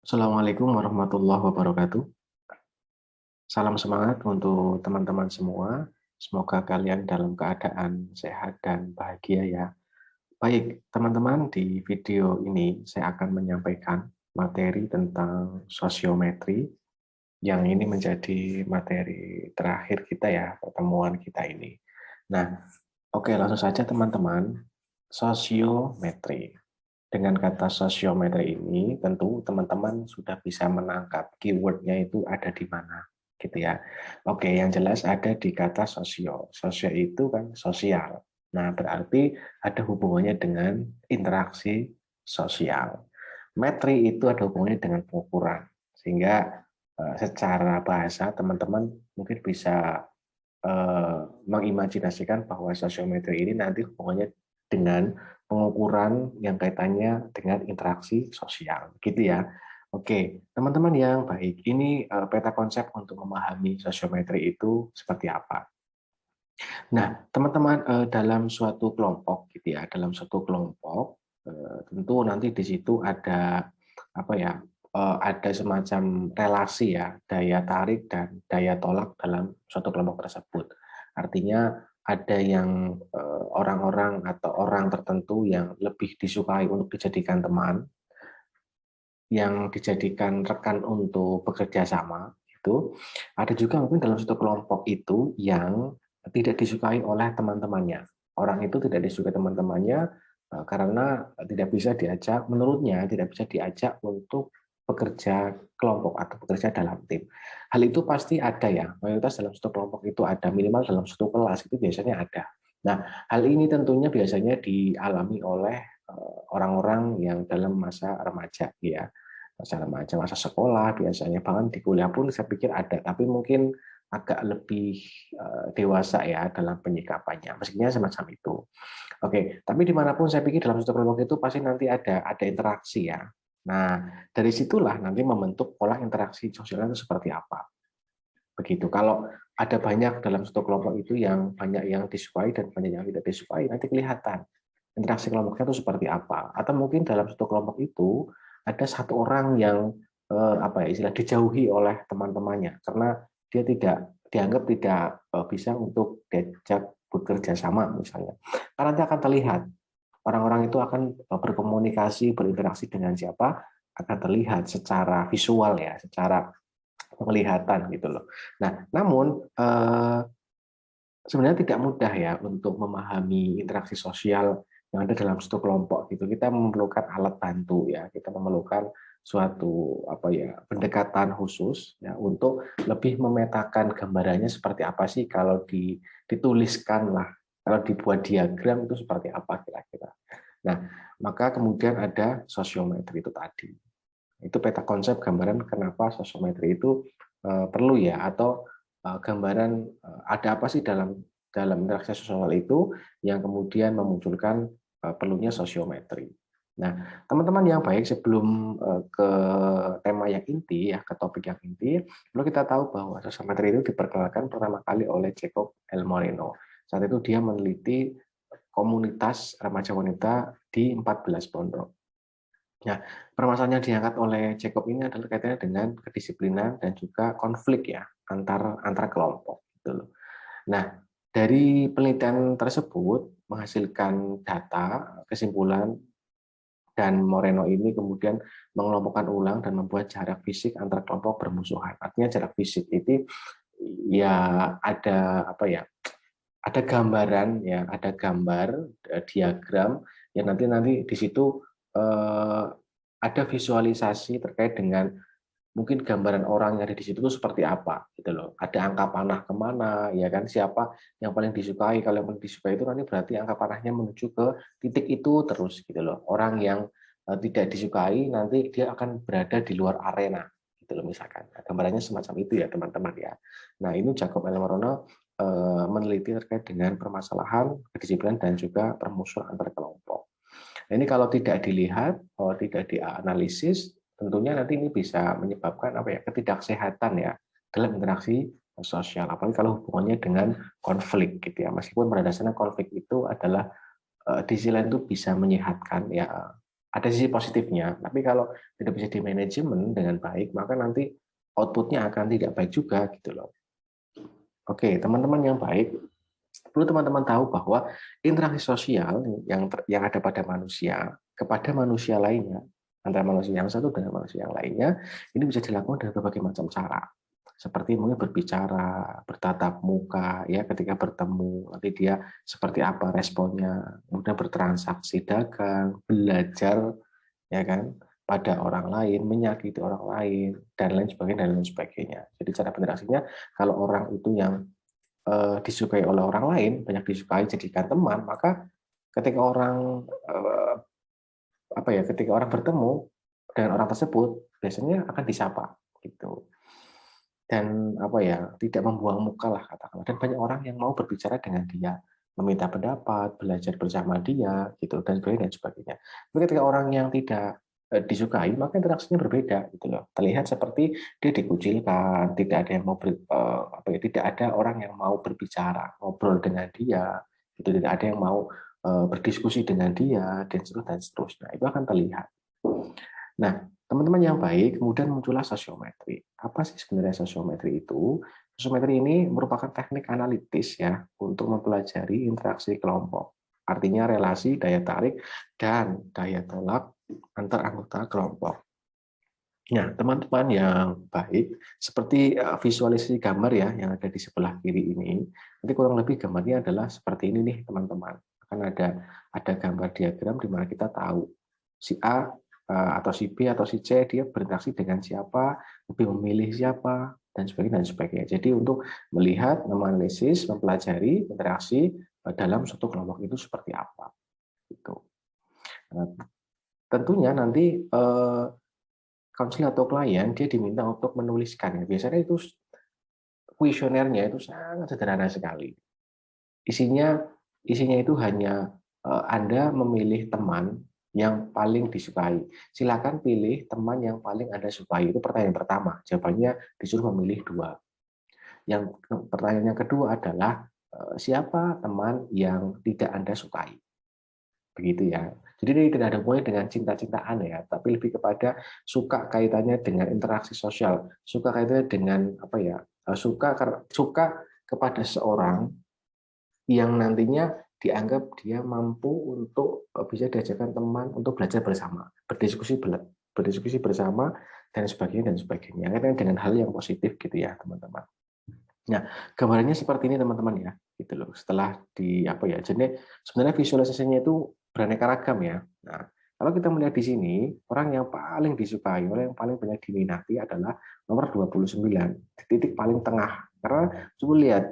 Assalamualaikum warahmatullahi wabarakatuh. Salam semangat untuk teman-teman semua. Semoga kalian dalam keadaan sehat dan bahagia ya. Baik, teman-teman, di video ini saya akan menyampaikan materi tentang sosiometri yang ini menjadi materi terakhir kita ya, pertemuan kita ini. Nah, oke, langsung saja teman-teman. Sosiometri. Dengan kata sosiometri ini, tentu teman-teman sudah bisa menangkap keywordnya itu ada di mana, gitu ya. Oke, yang jelas ada di kata sosio. Sosio itu kan sosial. Nah, berarti ada hubungannya dengan interaksi sosial. Metri itu ada hubungannya dengan pengukuran. Sehingga secara bahasa teman-teman mungkin bisa mengimajinasikan bahwa sosiometri ini nanti hubungannya dengan pengukuran yang kaitannya dengan interaksi sosial, gitu ya. Oke, teman-teman yang baik, ini peta konsep untuk memahami sosiometri itu seperti apa. Nah, teman-teman dalam suatu kelompok, gitu ya, dalam suatu kelompok tentu nanti di situ ada apa ya, ada semacam relasi ya, daya tarik dan daya tolak dalam suatu kelompok tersebut. Artinya ada yang orang-orang atau orang tertentu yang lebih disukai untuk dijadikan teman, yang dijadikan rekan untuk bekerja sama, itu ada juga mungkin dalam satu kelompok itu yang tidak disukai oleh teman-temannya. Orang itu tidak disukai teman-temannya karena tidak bisa diajak, menurutnya tidak bisa diajak untuk bekerja kelompok atau bekerja dalam tim. Hal itu pasti ada ya, mayoritas dalam satu kelompok itu ada, minimal dalam satu kelas itu biasanya ada. Nah, hal ini tentunya biasanya dialami oleh orang-orang yang dalam masa remaja ya, masa remaja, masa sekolah biasanya, bahkan di kuliah pun saya pikir ada, tapi mungkin agak lebih dewasa ya dalam penyikapannya, mestinya semacam itu. Oke, tapi dimanapun saya pikir dalam satu kelompok itu pasti nanti ada interaksi ya. Nah, dari situlah nanti membentuk pola interaksi sosialnya itu seperti apa. Begitu. Kalau ada banyak dalam satu kelompok itu yang banyak yang disukai dan banyak yang tidak disukai, nanti kelihatan interaksi kelompoknya itu seperti apa. Atau mungkin dalam satu kelompok itu ada satu orang yang apa ya, istilah dijauhi oleh teman-temannya karena dia tidak dianggap tidak bisa untuk diajak bekerja sama misalnya. Karena nanti akan terlihat orang-orang itu akan berkomunikasi, berinteraksi dengan siapa akan terlihat secara visual ya, secara penglihatan gitu loh. Nah, namun sebenarnya tidak mudah ya untuk memahami interaksi sosial yang ada dalam satu kelompok gitu. Kita memerlukan alat bantu ya, kita memerlukan suatu apa ya, pendekatan khusus ya untuk lebih memetakan gambarannya seperti apa sih kalau dituliskan lah, kalau dibuat diagram itu seperti apa kira-kira. Nah, maka kemudian ada sosiometri itu tadi. Itu peta konsep gambaran kenapa sosiometri itu perlu ya, atau gambaran ada apa sih dalam dalam interaksi sosial itu yang kemudian memunculkan perlunya sosiometri. Nah, teman-teman yang baik, sebelum ke tema yang inti ya, ke topik yang inti, perlu kita tahu bahwa sosiometri itu diperkenalkan pertama kali oleh Jacob L. Moreno. Saat itu dia meneliti komunitas remaja wanita di 14 pondok. Nah, permasalahan yang diangkat oleh Jacob ini adalah kaitannya dengan kedisiplinan dan juga konflik ya antar kelompok gitu loh. Nah, dari penelitian tersebut menghasilkan data, kesimpulan, dan Moreno ini kemudian mengelompokkan ulang dan membuat jarak fisik antar kelompok bermusuhan. Artinya jarak fisik itu ya ada apa ya? Ada gambaran ya, ada gambar diagram yang nanti di situ ada visualisasi terkait dengan mungkin gambaran orang yang ada di situ itu seperti apa gitu loh. Ada angka panah kemana ya kan, siapa yang paling disukai, kalau yang paling disukai itu nanti berarti angka panahnya menuju ke titik itu terus gitu loh. Orang yang tidak disukai nanti dia akan berada di luar arena gitu loh misalkan. Nah, gambarannya semacam itu ya teman-teman ya. Nah, ini Jacob L. Moreno meneliti terkait dengan permasalahan kedisiplinan dan juga permusuhan antar kelompok. Nah, ini kalau tidak dilihat, kalau tidak dianalisis, tentunya nanti ini bisa menyebabkan apa ya, ketidaksehatan ya dalam interaksi sosial, apalagi kalau hubungannya dengan konflik gitu ya. Meskipun pada dasarnya konflik itu adalah di sisi lain itu bisa menyehatkan ya, ada sisi positifnya, tapi kalau tidak bisa di manajemen dengan baik, maka nanti outputnya akan tidak baik juga gitu loh. Oke, teman-teman yang baik, perlu teman-teman tahu bahwa interaksi sosial yang ada pada manusia kepada manusia lainnya, antara manusia yang satu dengan manusia yang lainnya, ini bisa dilakukan dengan berbagai macam cara. Seperti mungkin berbicara, bertatap muka, ya ketika bertemu, nanti dia seperti apa responnya, kemudian bertransaksi dagang, belajar, ya kan, pada orang lain, menyakiti orang lain, dan lain sebagainya. Jadi cara berinteraksinya, kalau orang itu yang disukai oleh orang lain, banyak disukai, jadikan teman, maka ketika orang ketika orang bertemu dengan orang tersebut, biasanya akan disapa gitu. Dan tidak membuang muka lah katakanlah. Dan banyak orang yang mau berbicara dengan dia, meminta pendapat, belajar bersama dia gitu dan sebagainya. Tapi ketika orang yang tidak disukai, maka interaksinya berbeda gitu loh. Terlihat seperti dia dikucilkan, tidak ada yang mau tidak ada orang yang mau berbicara, ngobrol dengan dia, itu tidak ada yang mau berdiskusi dengan dia dan seterusnya. Itu akan terlihat. Nah, teman-teman yang baik, kemudian muncullah sosiometri. Apa sih sebenarnya sosiometri itu? Sosiometri ini merupakan teknik analitis ya untuk mempelajari interaksi kelompok. Artinya relasi daya tarik dan daya tolak antar anggota kelompok. Nah, teman-teman yang baik, seperti visualisasi gambar ya yang ada di sebelah kiri ini, nanti kurang lebih gambarnya adalah seperti ini nih teman-teman. Akan ada gambar diagram di mana kita tahu si A atau si B atau si C dia berinteraksi dengan siapa, lebih memilih siapa, dan sebagainya. Jadi untuk melihat, menganalisis, mempelajari interaksi dalam suatu kelompok itu seperti apa. Gitu. Nah, tentunya nanti konselor atau klien dia diminta untuk menuliskan. Biasanya itu kuesionernya itu sangat sederhana sekali. Isinya isinya itu hanya Anda memilih teman yang paling disukai. Silakan pilih teman yang paling Anda sukai. Itu pertanyaan pertama. Jawabannya disuruh memilih 2. Yang pertanyaan yang kedua adalah siapa teman yang tidak Anda sukai. Begitu ya. Jadi ini tidak ada hubungannya dengan cinta-cintaan ya, tapi lebih kepada suka kaitannya dengan interaksi sosial, suka kaitannya dengan suka kepada seorang yang nantinya dianggap dia mampu untuk bisa diajarkan teman untuk belajar bersama, berdiskusi bersama dan sebagainya. Karena dengan hal yang positif gitu ya, teman-teman. Nah, gambarannya seperti ini teman-teman ya, gitu loh. Setelah jadi sebenarnya visualisasinya itu beraneka ragam ya. Nah, kalau kita melihat di sini, orang yang paling disukai, orang yang paling banyak diminati adalah nomor 29, titik paling tengah. Karena coba lihat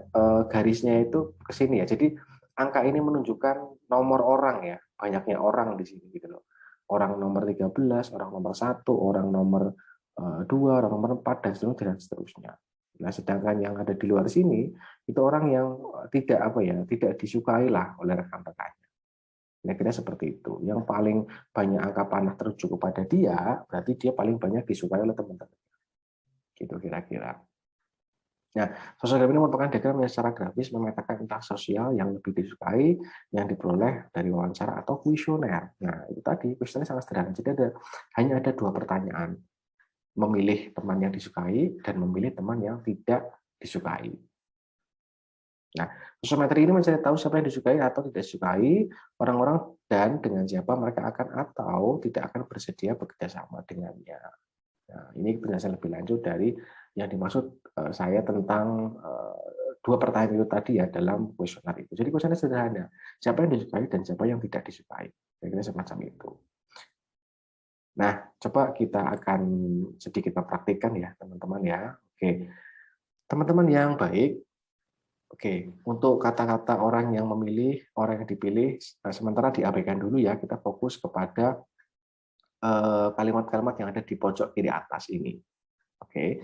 garisnya itu ke sini ya. Jadi angka ini menunjukkan nomor orang ya, banyaknya orang di sini gitu loh. Orang nomor 13, orang nomor 1, orang nomor 2, orang nomor 4 dan seterusnya. Nah, sedangkan yang ada di luar sini itu orang yang tidak disukai lah oleh rekan-rekannya. Kira-kira seperti itu. Yang paling banyak angka panah terujuk kepada dia, berarti dia paling banyak disukai oleh teman-teman. Gitu kira-kira. Nah, sosial grafis ini merupakan diagram yang secara grafis memetakan interaksi sosial yang lebih disukai yang diperoleh dari wawancara atau kuesioner. Nah, itu tadi kuesioner sangat sederhana. Jadi hanya ada 2 pertanyaan. Memilih teman yang disukai dan memilih teman yang tidak disukai. Nah, sosiometri ini mencari tahu siapa yang disukai atau tidak disukai orang-orang dan dengan siapa mereka akan atau tidak akan bersedia bekerja sama dengannya. Nah, ini penjelasan lebih lanjut dari yang dimaksud saya tentang 2 pertanyaan itu tadi ya dalam kuesioner itu. Jadi kuesioner sederhana, siapa yang disukai dan siapa yang tidak disukai. Kira-kira semacam itu. Nah, coba kita akan sedikit mempraktikkan ya, teman-teman ya. Oke, teman-teman yang baik, oke, untuk kata-kata orang yang memilih, orang yang dipilih, sementara diabaikan dulu ya, kita fokus kepada kalimat-kalimat yang ada di pojok kiri atas ini. Oke,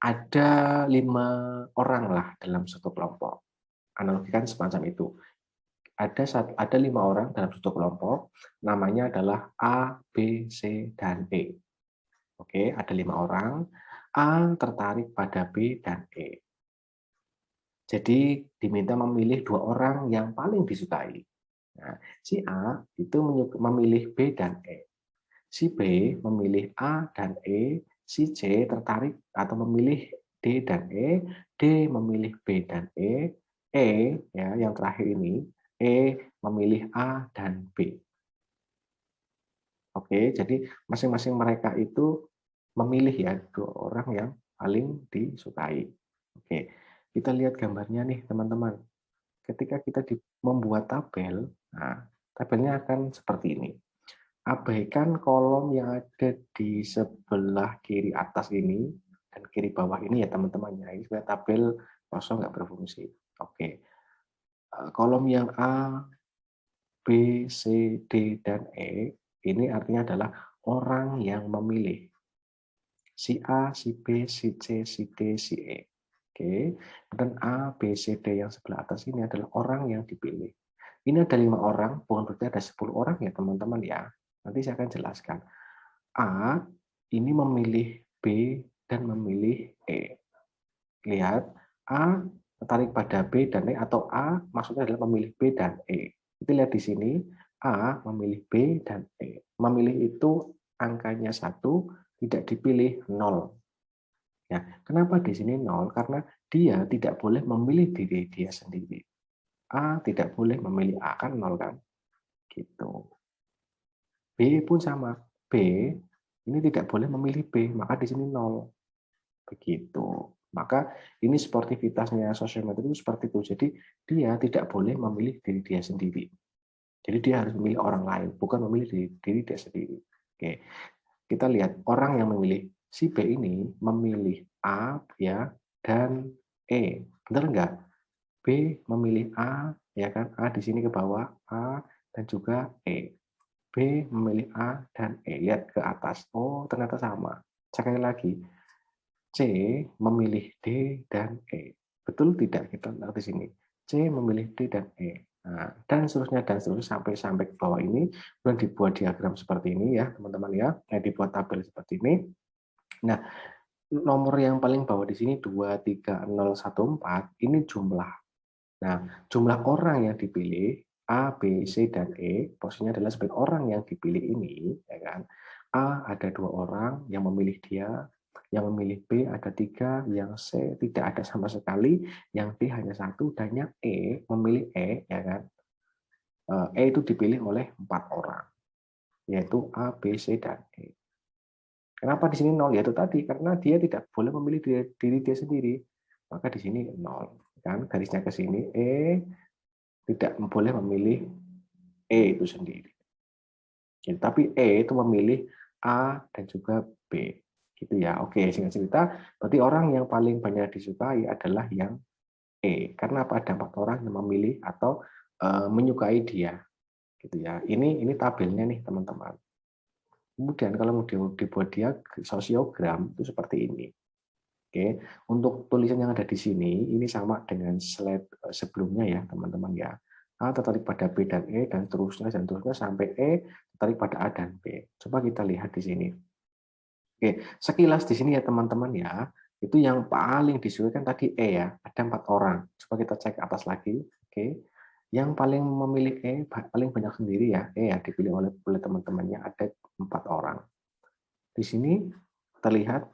ada 5 orang lah dalam satu kelompok. Analogikan semacam itu. Ada 5 orang dalam satu kelompok, namanya adalah A, B, C, dan E. Oke, ada 5 orang. A tertarik pada B dan E. Jadi diminta memilih 2 orang yang paling disukai. Nah, si A itu memilih B dan E. Si B memilih A dan E, si C tertarik atau memilih D dan E, D memilih B dan E ya yang terakhir ini, E memilih A dan B. Oke, jadi masing-masing mereka itu memilih ya dua orang yang paling disukai. Oke, kita lihat gambarnya nih teman-teman. Ketika kita membuat tabel, nah, tabelnya akan seperti ini. Abaikan kolom yang ada di sebelah kiri atas ini dan kiri bawah ini ya teman-teman ya. Ini sebenarnya tabel kosong nggak berfungsi. Oke, kolom yang A, B, C, D, dan E ini artinya adalah orang yang memilih. Si A, si B, si C, si D, si E. Oke, dan A, B, C, D yang sebelah atas ini adalah orang yang dipilih. Ini ada 5 orang, bukan berarti ada 10 orang ya teman-teman ya. Nanti saya akan jelaskan. A ini memilih B dan memilih E. Lihat, A tertarik pada B dan E atau A maksudnya adalah memilih B dan E. Kita lihat di sini, A memilih B dan E. Memilih itu angkanya 1, tidak dipilih 0. Ya, kenapa di sini 0? Karena dia tidak boleh memilih diri dia sendiri. A tidak boleh memilih A, kan 0 kan? Gitu. B pun sama. B ini tidak boleh memilih B, maka di sini 0. Begitu. Maka ini sportivitasnya sosiometri itu seperti itu. Jadi dia tidak boleh memilih diri dia sendiri. Jadi dia harus memilih orang lain, bukan memilih diri dia sendiri. Oke. Kita lihat orang yang memilih si B ini memilih A ya dan E. Benar enggak? B memilih A ya kan? A di sini ke bawah A dan juga E. B memilih A dan E. Lihat ke atas. Oh, ternyata sama. Sekali lagi, C memilih D dan E. Betul tidak? Kita lihat di sini. C memilih D dan E. Nah, dan seterusnya sampai ke bawah ini, kemudian dibuat diagram seperti ini ya, teman-teman ya. Dibuat tabel seperti ini. Nah, nomor yang paling bawah di sini 2, 3, 0, 1, 4, ini jumlah. Nah, jumlah orang yang dipilih A, B, C, dan E, posisinya adalah sebagai orang yang dipilih ini, ya kan? A ada 2 orang yang memilih dia, yang memilih B ada 3, yang C tidak ada sama sekali, yang D hanya 1, dan yang E memilih E, ya kan? E itu dipilih oleh 4 orang, yaitu A, B, C, dan E. Kenapa di sini 0? Ya itu tadi, karena dia tidak boleh memilih diri dia sendiri. Maka di sini 0. Kan? Garisnya ke sini, E tidak boleh memilih E itu sendiri. Tapi E itu memilih A dan juga B. Gitu ya. Oke, singkat cerita, berarti orang yang paling banyak disukai adalah yang E. Karena apa? Ada 4 orang yang memilih atau menyukai dia. Gitu ya. Ini tabelnya nih, teman-teman. Kemudian kalau mau dibuat dia sosiogram itu seperti ini. Oke, untuk tulisan yang ada di sini ini sama dengan slide sebelumnya ya, teman-teman ya. A tertarik pada B dan E dan seterusnya sampai E tertarik pada A dan B. Coba kita lihat di sini. Oke, sekilas di sini ya teman-teman ya, itu yang paling disukai kan tadi E ya, ada 4 orang. Coba kita cek atas lagi. Oke. Yang paling memilih E paling banyak sendiri ya, E ya dipilih oleh teman-temannya ada 4 orang. Di sini terlihat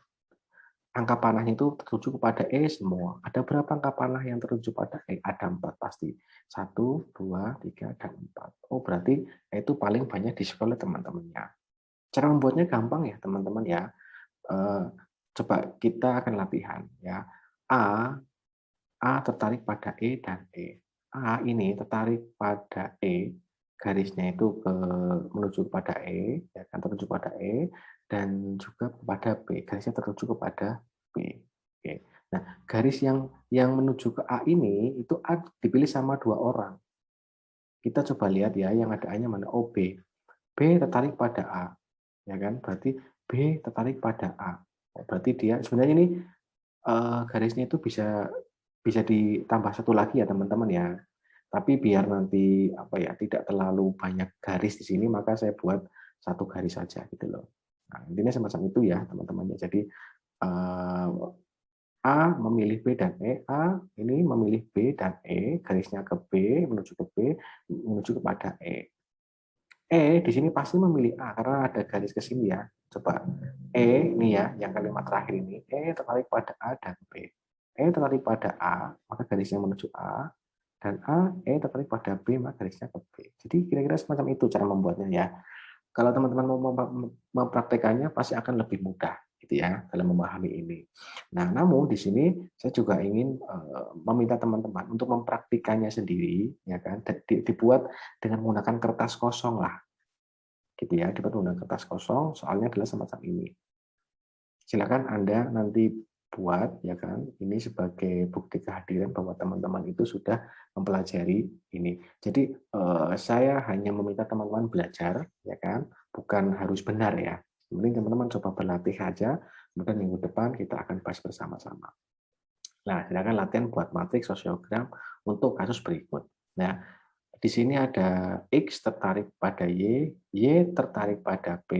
angka panahnya itu tertuju kepada E semua. Ada berapa angka panah yang tertuju pada E? Ada 4 pasti. 1, 2, 3, dan 4. Oh, berarti E itu paling banyak disukai oleh teman-temannya. Cara membuatnya gampang ya, teman-teman ya. Coba kita akan latihan ya. A, A tertarik pada E dan E. A ini tertarik pada E, garisnya itu menuju kepada E, ya kan tertuju pada E, dan juga kepada B, garisnya tertuju kepada B. Oke. Nah, garis yang menuju ke A ini itu A dipilih sama 2 orang. Kita coba lihat ya, yang ada A-nya mana? Oh, B. B tertarik pada A, ya kan? Berarti B tertarik pada A. Oh, berarti dia sebenarnya ini garisnya itu bisa bisa ditambah satu lagi ya teman-teman ya. Tapi biar nanti apa ya tidak terlalu banyak garis di sini, maka saya buat satu garis saja gitu loh. Nah, intinya semacam itu ya teman-teman. Jadi A memilih B dan E, A ini memilih B dan E, garisnya ke B, menuju ke B, menuju kepada E. E di sini pasti memilih A karena ada garis ke sini ya. Coba E ini ya, yang kalimat terakhir ini, E tertarik pada A dan B. E tertarik pada A, maka garisnya menuju A, dan A, E tertarik pada B, maka garisnya ke B. Jadi kira-kira semacam itu cara membuatnya ya. Kalau teman-teman mau mempraktekannya pasti akan lebih mudah gitu ya dalam memahami ini. Nah, namun di sini saya juga ingin meminta teman-teman untuk mempraktikannya sendiri ya kan, dibuat dengan menggunakan kertas kosong lah gitu ya, dibuat menggunakan kertas kosong, soalnya adalah semacam ini. Silakan Anda nanti buat ya kan, ini sebagai bukti kehadiran bahwa teman-teman itu sudah mempelajari ini. Jadi saya hanya meminta teman-teman belajar ya kan, bukan harus benar ya. Mending teman-teman coba berlatih aja, kemudian minggu depan kita akan bahas bersama-sama. Nah, silakan latihan buat matriks sosiogram untuk kasus berikut. Nah, di sini ada X tertarik pada Y tertarik pada P,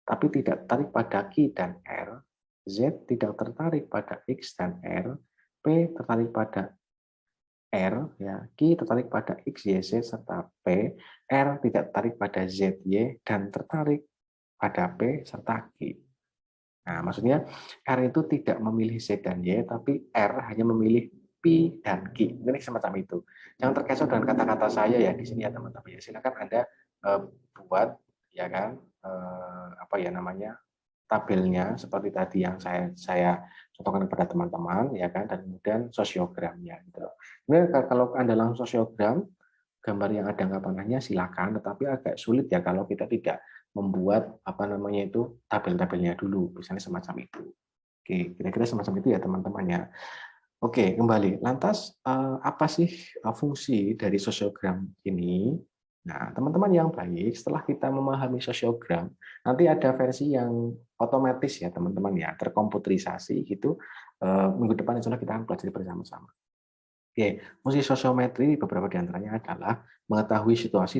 tapi tidak tertarik pada Q dan R, Z tidak tertarik pada X dan R, P tertarik pada R, ya, Q tertarik pada X, Y, Z, serta P, R tidak tertarik pada Z, Y, dan tertarik pada P serta Q. Nah, maksudnya R itu tidak memilih Z dan Y, tapi R hanya memilih P dan Q. Ini semacam itu. Jangan terkecoh dengan kata-kata saya ya di sini ya teman-teman. Ya, silakan Anda buat ya kan apa ya namanya tabelnya seperti tadi yang saya contohkan kepada teman-teman ya kan, dan kemudian sosiogramnya gitu. Sebenarnya kalau Anda langsung sosiogram gambar yang ada angka panahnya silakan, tetapi agak sulit ya kalau kita tidak membuat apa namanya itu tabel-tabelnya dulu, misalnya semacam itu. Oke, kira-kira semacam itu ya teman-teman ya. Oke, kembali. Lantas apa sih fungsi dari sosiogram ini? Nah, teman-teman yang baik, setelah kita memahami sosiogram, nanti ada versi yang otomatis ya teman-teman ya, terkomputerisasi gitu. Minggu depan insya Allah kita akan pelajari bersama-sama. Oke, fungsi sosiometri beberapa di antaranya adalah mengetahui situasi